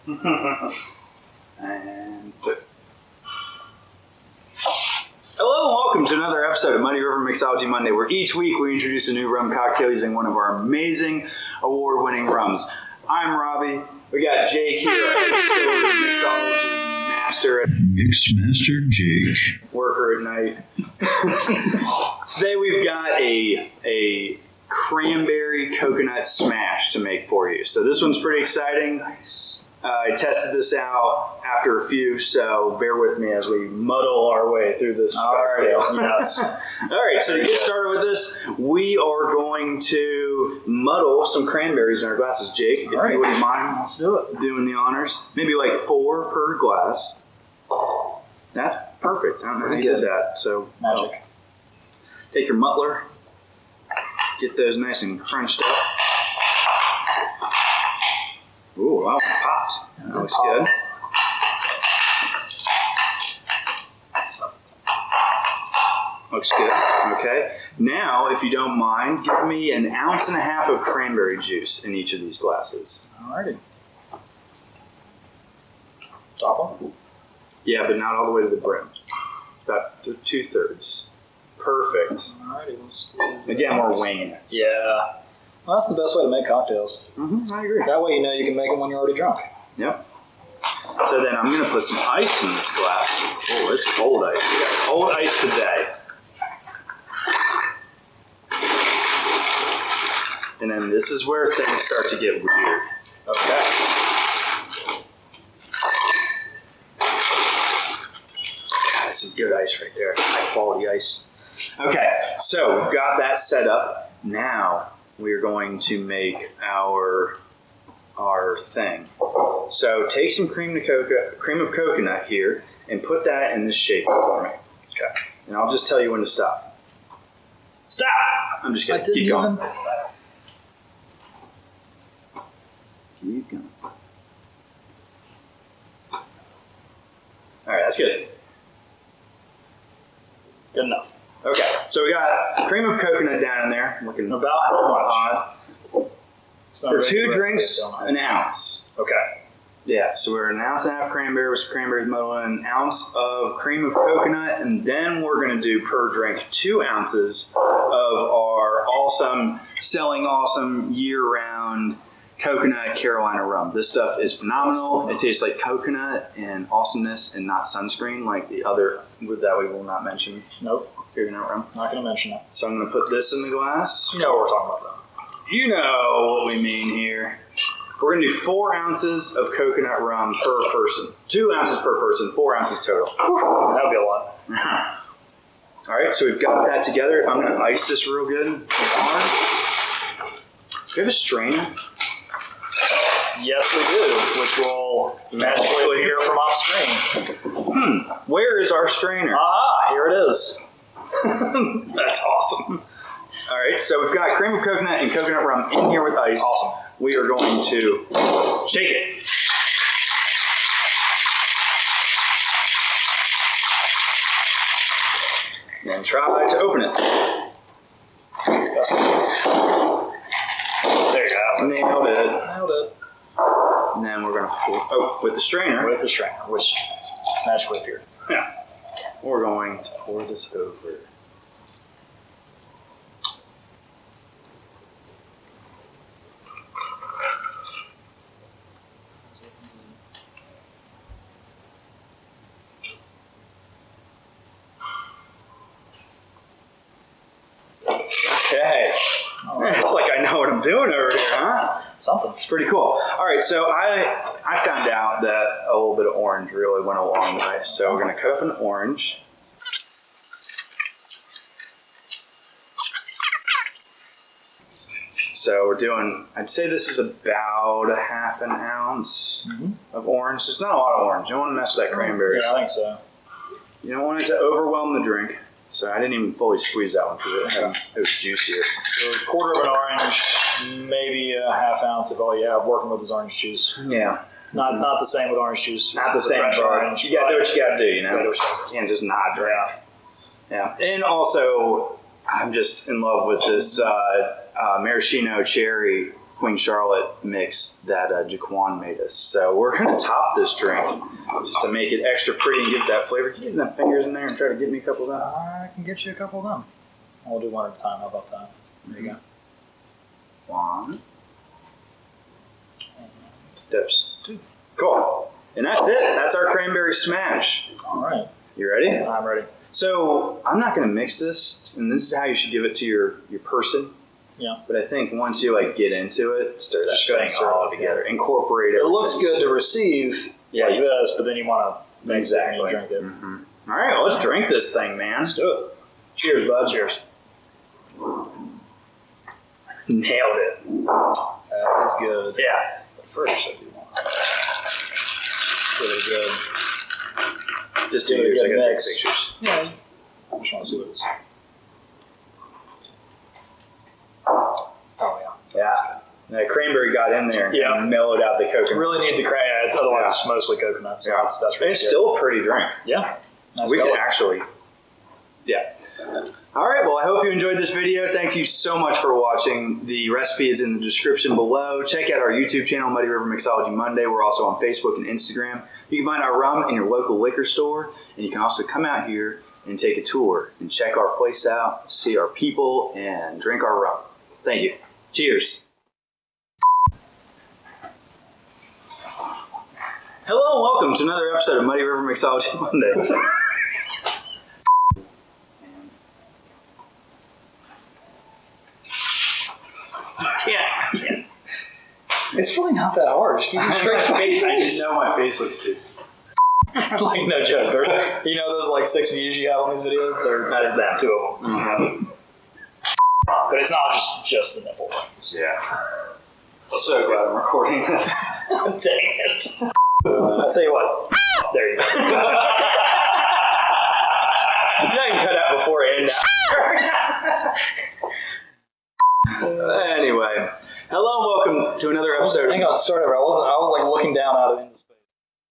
And hello and welcome to another episode of Muddy River Mixology Monday, where each week we introduce a new rum cocktail using one of our amazing award-winning rums. I'm Robbie. We got Jake here, our distiller, Mixology master, Mixmaster Jake, worker at night. Today we've got a cranberry coconut smash to make for you. So this one's pretty exciting. Nice. I tested this out after a few, so bear with me as we muddle our way through this cocktail. Yes. All right, so to get started with this, we are going to muddle some cranberries in our glasses. Jake, if you wouldn't mind, Let's do it. doing the honors. Maybe like 4 per glass. That's perfect. I don't know how you did that. So Magic. take your muddler, get those nice and crunched up. Ooh, that one popped. That looks good. Looks good. Okay. Now, if you don't mind, give me 1.5 ounces of cranberry juice in each of these glasses. Alrighty. Top one? Yeah, but not all the way to the brim. About 2/3. Perfect. Alrighty, let's do Again, we're winging it. Yeah. Well, that's the best way to make cocktails. Mm-hmm, I agree. That way you know you can make them when you're already drunk. Yep. So then I'm going to put some ice in this glass. Oh, it's cold ice. We got cold ice today. And then this is where things start to get weird. Okay. God, some good ice right there. High quality ice. Okay, so we've got that set up. Now we are going to make our thing. So take some cream of coconut here and put that in this shape for me. Okay. And I'll just tell you when to stop. Stop! I'm just kidding. Keep going. Keep going. All right, that's good. Good enough. Okay, so we got cream of coconut down in there. Looking About how much? For 2 drinks, 1 ounce. Okay. Yeah, so we're 1.5 ounces cranberry with some cranberries muddled in, 1 ounce of cream of coconut, and then we're going to do per drink 2 ounces of our selling awesome year-round coconut Carolina rum. This stuff is phenomenal. It tastes like coconut and awesomeness and not sunscreen like the other that we will not mention. Nope. Coconut rum. Not going to mention it. So I'm going to put this in the glass. You know what we're talking about, though. You know what we mean here. We're going to do 4 ounces of coconut rum per person. 2 ounces per person, 4 ounces total. That would be a lot. All right, so we've got that together. I'm going to ice this real good. Do you have a strainer? Yes, we do, which will magically appear from off screen. Where is our strainer? Aha, here it is. That's awesome. All right, so we've got cream of coconut and coconut rum in here with ice. Awesome. We are going to shake it. And try to open it. There you go. Nailed it. Nailed it. And then we're going to pour, with the strainer. With the strainer, which magically appeared. Yeah. We're going to pour this over. Okay. Right. It's like I know what I'm doing over here, huh? Something. It's pretty cool. All right, so I found out that a little bit of orange really went a long way. So we're going to cut up an orange. So we're doing, I'd say this is about 1/2 ounce of orange. There's not a lot of orange. You don't want to mess with that cranberry. Yeah, I think so. You don't want it to overwhelm the drink. So I didn't even fully squeeze that one because it was juicier. So a quarter of an orange, maybe a 1/2 ounce of all you have working with is orange juice. Yeah. Not the same with orange juice. Not the same, fresh but orange. you gotta do what you gotta do, you know? You You can't just not drink. Yeah. And also, I'm just in love with this maraschino cherry Queen Charlotte mix that Jaquan made us. So we're going to top this drink just to make it extra pretty and give that flavor. Can you get them fingers in there and try to get me a couple of them? I can get you a couple of them. We'll do one at a time. How about that? There you go. One. Dips. Two. Cool. And that's it. That's our cranberry smash. All right. You ready? I'm ready. So I'm not going to mix this, and this is how you should give it to your person. Yeah. But I think once you get into it, stir that Just go ahead and thing stir it all up, together. Incorporate it. It looks good to receive like this, but then you want to mix it and you drink it. Mm-hmm. All right, well, let's drink this thing, man. Let's do it. Cheers, bud. Cheers. Nailed it. That is good. Yeah. But first, I do want really good. Just do Give it a yours. I good gotta take mix. pictures. Yeah. I just want to see what it's. Oh yeah. Yeah. That cranberry got in there and Yeah. mellowed out the coconut. Really need the cranberry. Otherwise, it's mostly coconut. So that's really And it's good. still a pretty drink. Yeah. Nice We color. could actually, yeah. All right, well, I hope you enjoyed this video. Thank you so much for watching. The recipe is in the description below. Check out our YouTube channel, Muddy River Mixology Monday. We're also on Facebook and Instagram. You can find our rum in your local liquor store, and you can also come out here and take a tour and check our place out, see our people, and drink our rum. Thank you. Cheers. Hello and welcome to another episode of Muddy River Mixology Monday. Yeah. It's really not that hard. Just keep your straight face. I just know my face looks stupid. Like, no joke. You know those 6 views you have on these videos? That's them. 2 of them. Mm-hmm. But it's not just the nipple rings. Yeah. So glad I'm recording this. Dang it. I'll tell you what. There you go. Now you can cut out before and after. Anyway, hello and welcome to another episode. Hang on, sort of. I was looking down out of it.